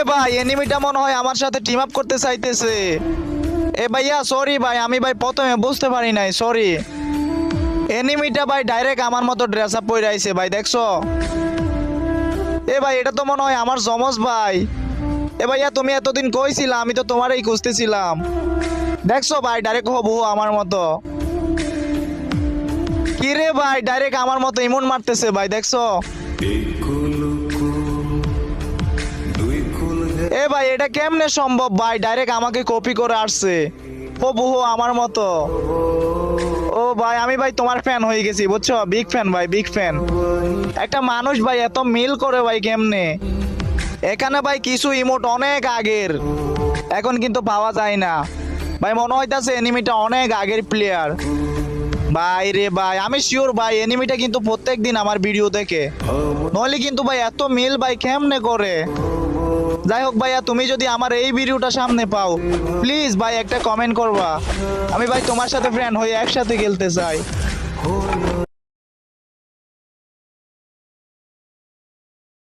ভাই এনিমিটা মনে হয় আমার সাথে টিম আপ করতে চাইতেছে। এ ভাইয়া সরি ভাই, আমি ভাই প্রথমে বুঝতে পারি নাই, সরি। এনিমিটা ভাই ডাইরেক্ট আমার মতো ড্রেস আপ পরে আইছে ভাই, দেখছো? এ ভাই এটা তো মনে হয় আমার জমজ ভাই। এ ভাইয়া তুমি এতদিন কইছিলা, আমি তো তোমারই খুঁজতেছিলাম। দেখছো ভাই ডাইরেক্ট হবু আমার মতো। কি রে ভাই ডাইরেক্ট আমার মতো ইমন মারতেছে ভাই, দেখছো? এ ভাই এটা কেমনে সম্ভব ভাই, ডাইরেক্ট আমাকে কপি করে আসছে হবু আমার মতো। ও ভাই আমি ভাই তোমার ফ্যান হয়ে গেছি বুঝছো, বিগ ফ্যান ভাই, বিগ ফ্যান। একটা মানুষ ভাই এত মিল করে ভাই কেমনে? এখানে ভাই কিছু ইমোট অনেক আগের, এখন কিন্তু পাওয়া যায় না ভাই, মনে হইতাছে এনিমিটা অনেক আগের প্লেয়ার। ভাই রে ভাই আমি শিওর ভাই এনিমিটা কিন্তু প্রত্যেকদিন আমার ভিডিও দেখে, নইলে কিন্তু ভাই এত মিল ভাই কেমনে করে? যাই হোক ভাইয়া তুমি যদি আমার এই ভিডিওটা সামনে পাও, প্লিজ ভাই একটা কমেন্ট করবা, আমি ভাই তোমার সাথে ফ্রেন্ড হয়ে একসাথে খেলতে চাই।